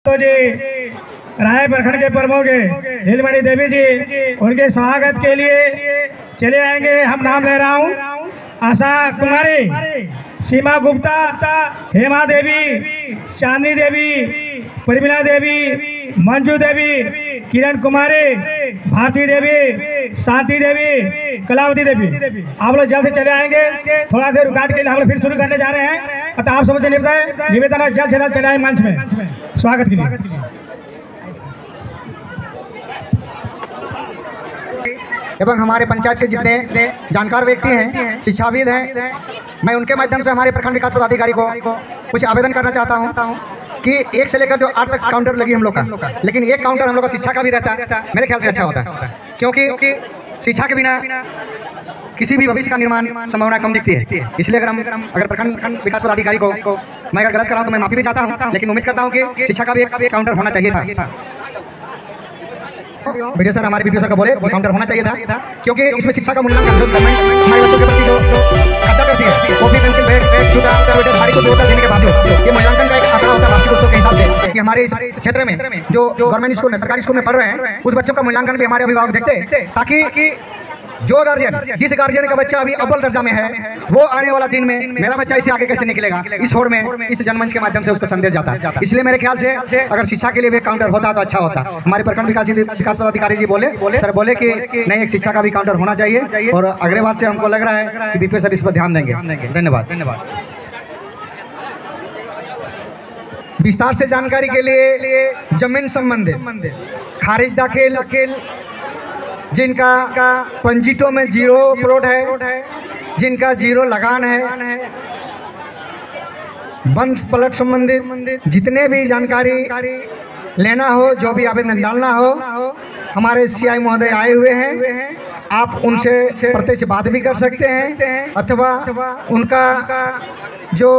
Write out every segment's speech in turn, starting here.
तो जी राय प्रखंड के प्रमुख नीलमणि देवी जी उनके स्वागत के लिए चले आएंगे। हम नाम ले रहा हूँ आशा कुमारी, सीमा गुप्ता, हेमा देवी, चांदनी देवी, परिमला देवी, मंजू देवी, किरण कुमारी, भारती देवी, शांति देवी, कलावती देवी। आप लोग जल्द से चले आएंगे। थोड़ा देर रुकावट के लिए हम लोग फिर शुरू करने जा रहे हैं। तो आप समझ निवेदन है जल्द से जल्द चले आए मंच में स्वागत के लिए। एवं हमारे पंचायत के जितने जानकार व्यक्ति हैं, शिक्षाविद हैं, मैं उनके माध्यम से हमारे प्रखंड विकास पदाधिकारी को कुछ आवेदन करना चाहता हूं कि 1 से लेकर जो 8 तक काउंटर लगी हम लोग का, लेकिन एक काउंटर हम लोग का शिक्षा का भी रहता है। मेरे ख्याल से अच्छा होता है, क्योंकि शिक्षा के बिना किसी भी भविष्य का निर्माण संभावना कम दिखती है। इसलिए अगर प्रखंड विकास पदाधिकारी को मैं अगर गलत कर रहा हूँ तो मैं माफी भी चाहता हूँ, लेकिन उम्मीद करता हूँ कि शिक्षा का भी एक काउंटर होना चाहिए था। वीडियो सर हमारे वीडियो सर का बोले काउंटर होना चाहिए था, क्योंकि इसमें शिक्षा का मूल्यांकन हमारे बच्चों के प्रति जो खर्चा करती है, कॉपी पेंसिल बैग जूता भारी को जोड़कर देने के बावजूद ये मूल्यांकन का एक आंकड़ा होता है वार्षिक उत्सव के हिसाब से कि हमारे इस क्षेत्र में जो गवर्नमेंट स्कूल में, सरकारी स्कूल में पढ़ रहे हैं, उस बच्चों का मूल्यांकन भी हमारे अभिभावक देखते हैं, ताकि जो गार्जियन, जिस गार्जियन का बच्चा अभी अव्वल दर्जा में है, वो आने वाला दिन में मेरा बच्चा इससे आगे कैसे निकलेगा, इस होड़ में, इस जनमंच के माध्यम से उसका संदेश जाता है। इसलिए मेरे ख्याल से अगर शिक्षा के लिए भी काउंटर होता तो अच्छा होता। हमारे प्रखंड विकास पदाधिकारी जी बोले कि नहीं, एक शिक्षा का भी काउंटर होना चाहिए, और अगले बार से हमको लग रहा है कि बीपी सर इस पर ध्यान देंगे। धन्यवाद। विस्तार से जानकारी के लिए जमीन संबंधित खारिज दाखिल, जिनका पंजीटों में 0 प्लॉट है, जिनका 0 लगान है, बंद प्लॉट संबंधित जितने भी जानकारी लेना हो, जो भी आवेदन डालना हो, हमारे सीआई महोदय आए हुए हैं। आप उनसे प्रत्यक्ष बात भी कर सकते हैं, अथवा उनका जो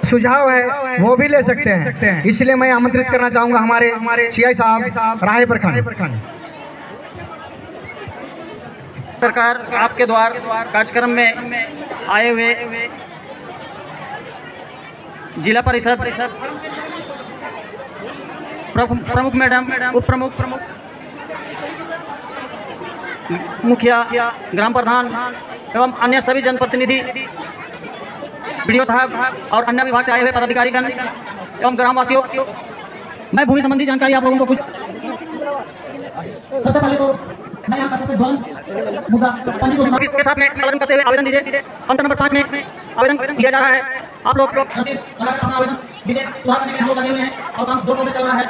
सुझाव है वो भी ले सकते हैं। इसलिए मैं आमंत्रित करना चाहूँगा हमारे सीआई साहब राय प्रखंड। सरकार आपके द्वार कार्यक्रम में आए हुए जिला परिषद प्रमुख मैडम, उप प्रमुख, मुखिया, ग्राम प्रधान एवं अन्य सभी जनप्रतिनिधि, बीडीओ साहब और अन्य विभाग से आए हुए पदाधिकारीगण एवं ग्रामवासियों, मैं भूमि संबंधी जानकारी आप लोगों को कुछ सबसे पहले तो मैं यहाँ इसके साथ में आवेदन करते हुए आवेदन दीजिए। काउंटर नंबर 5 में आवेदन किया जा रहा है। आप लोग अपना आवेदन दीजिए। सुधार करने में हम लोग लगे हुए हैं और काम 2 चल रहा है,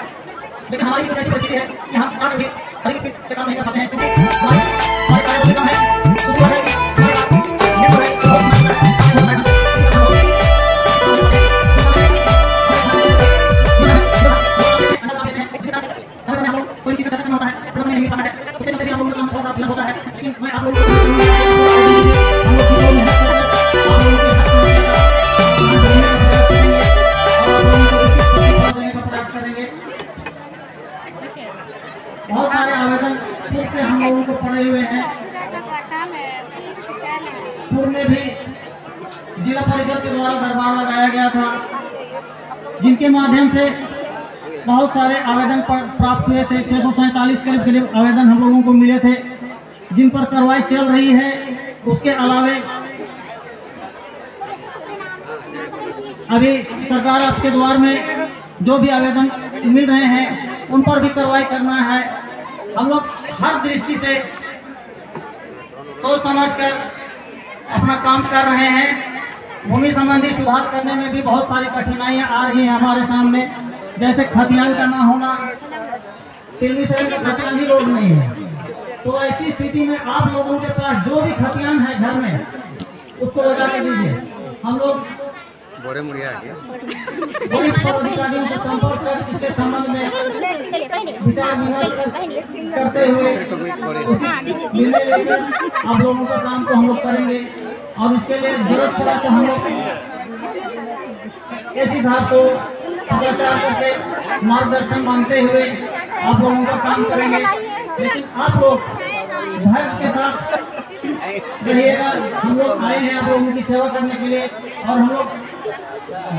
लेकिन हमारी कुछ ऐसी परिस्थिति है कि हम काम नहीं कर पाते हैं, क्योंकि हमारे कार्यपालिका में कोई चीज़ खत्म होता है तो नहीं पाता है, उसके लिए हम लोग काम बहुत होता है। लेकिन मैं आप लोगों को करेंगे। बहुत सारे आवेदन से हम लोगों को पड़े हुए हैं। पूर्व में भी जिला परिषद के द्वारा दरबार लगाया गया था, जिनके माध्यम से बहुत सारे आवेदन प्राप्त हुए थे। 647 करीब आवेदन हम लोगों को मिले थे, जिन पर कार्रवाई चल रही है। उसके अलावे अभी सरकार आपके द्वार में जो भी आवेदन मिल रहे हैं उन पर भी कार्रवाई करना है। हम लोग हर दृष्टि से सोच समझ कर अपना काम कर रहे हैं। भूमि संबंधी सुधार करने में भी बहुत सारी कठिनाइयाँ आ रही हैं हमारे सामने, जैसे खतियान का ना होना, टेली से खतियान ही रोड नहीं है। तो ऐसी स्थिति में आप लोगों के पास जो भी खतियान है घर में, उसको लगा के दीजिए। हम लोग वरिष्ठ पदाधिकारियों से संपर्क कर इसके संबंध में विचार विमर्श करते हुए निर्णय लेकर आप लोगों का काम को हम लोग करेंगे। और इसके लिए जरूरत पड़ा तो हम लोग एसी साहब को पत्राचार करके मार्गदर्शन मांगते हुए आप लोगों का काम करेंगे। लेकिन आप लोग धैर्य के साथ रहिएगा। हम लोग आए हैं आप लोगों की सेवा करने के लिए, और हम लोग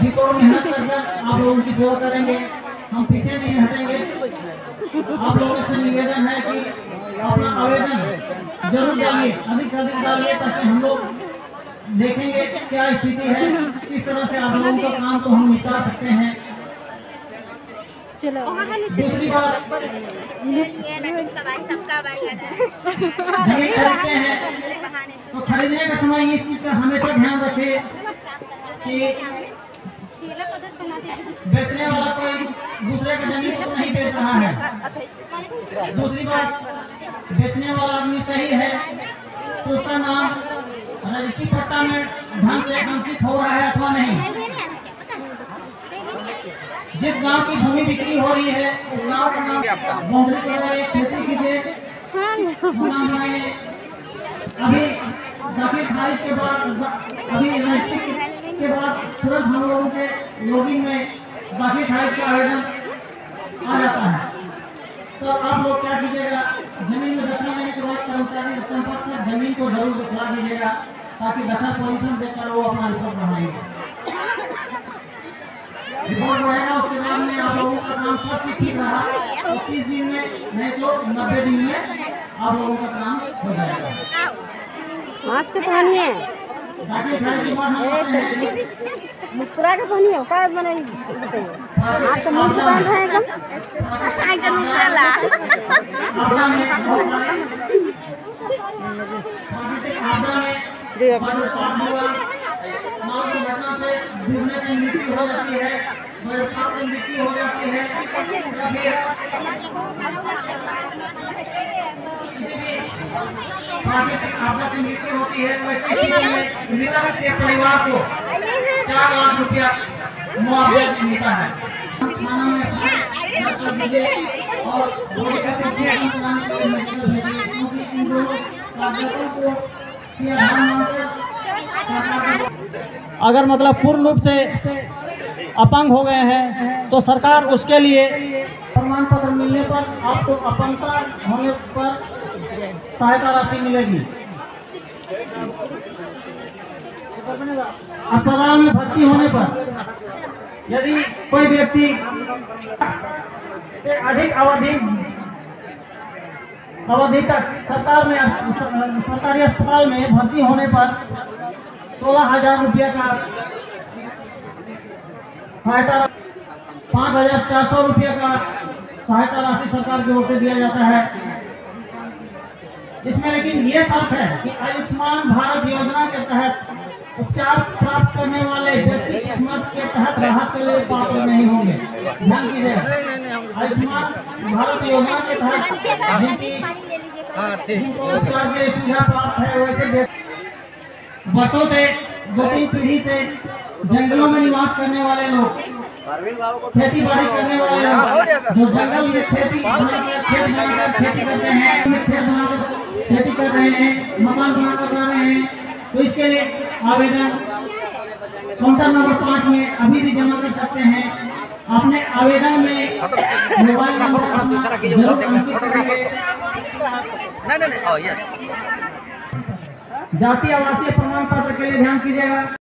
जी को मेहनत कर आप लोगों की सेवा करेंगे। हम पीछे आप लोगों से निवेदन है कि अपना आवेदन जरूर डालिए, अधिक से अधिक डालिए, ताकि हम लोग देखेंगे क्या स्थिति है, किस तरह से आप लोगों का काम को हम निपटा सकते हैं। चलो दूसरी बात, जमीन खरीदते हैं तो खरीदने के समय इस चीज का हमेशा ध्यान रखें कि बेचने वाला कोई दूसरे का जमीन को नहीं बेच रहा है। दूसरी बात, बेचने वाला आदमी सही है तो उसका नाम रजिस्ट्री पट्टा में ढंग से अंकित हो रहा है अथवा नहीं। जिस गांव की भूमि बिक्री हो रही है उस गांव का नाम बाउंड्री कराइए, खेती कीजिए, नाम बनाइए। अभी दाखिल खारिज के बाद, अभी रजिस्ट्री के बाद तुरंत हम लोगों के लॉगिंग में दाखिल खारिज का आवेदन आ जाता है। तो आप लोग क्या कीजिएगा, जमीन में दखल लेने के बाद कर्मचारी संपर्क में जमीन को जरूर दिखला दीजिएगा, ताकि दखल पोजीशन देकर वो अपना रिपोर्ट बढ़ाएंगे। रिपोर्ट बढ़ेगा, उसके बाद में आप लोगों का काम सब कुछ ठीक रहा तो 30 दिन में, नहीं तो 90 दिन में आप लोगों का काम हो जाएगा। आज के पानी है, दाखिल खारिज के बाद हम आते हैं मुस्कुरा के पानी है, क्या बनाएंगे बताइए। आप तो मुंह बांध रहे हैं एकदम। आपदा में बहुत सारे आपदा में वज्रपात हुआ, मानव दुर्घटना से डूबने से मृत्यु हो जाती है, वज्रपात से मृत्यु हो जाती है, प्राकृतिक आपदा से मृत्यु होती है, वैसे मृतक के परिवार को 4 लाख रुपया मुआवजा मिलता है। थाना में और इन दोनों कागजों को अगर मतलब पूर्ण रूप से अपंग हो गए हैं तो सरकार उसके लिए प्रमाण पत्र मिलने पर आपको अपंगता होने पर सहायता राशि मिलेगी। अस्पताल में भर्ती होने पर यदि कोई व्यक्ति से अधिक अवधि तक सरकारी अस्पताल में भर्ती होने पर 16,000 रुपये का सहायता, 5,400 रुपये का सहायता राशि सरकार की ओर से दिया जाता है। इसमें लेकिन ये शर्त है कि आयुष्मान भारत योजना के तहत उपचार प्राप्त करने वाले व्यक्ति किस्मत के तहत राहत के लिए पात्र नहीं होंगे। ध्यान कीजिएगा, आयुष्मान भारत योजना के तहत जिनको उपचार के सुविधा प्राप्त है, वैसे वर्षों से 2-3 पीढ़ी से जंगलों में निवास करने वाले लोग, खेती बाड़ी करने वाले लोग, जो जंगल में खेती बनाकर खेती करते हैं, खेत बनाकर खेती कर रहे हैं, मकान बनाकर कर रहे हैं, तो इसके लिए आवेदन काउंटर नंबर 5 में अभी भी जमा कर सकते हैं। अपने आवेदन में मोबाइल नंबर जरूर अंकित करेंगे। जाति आवासीय प्रमाण पत्र के लिए ध्यान कीजिएगा।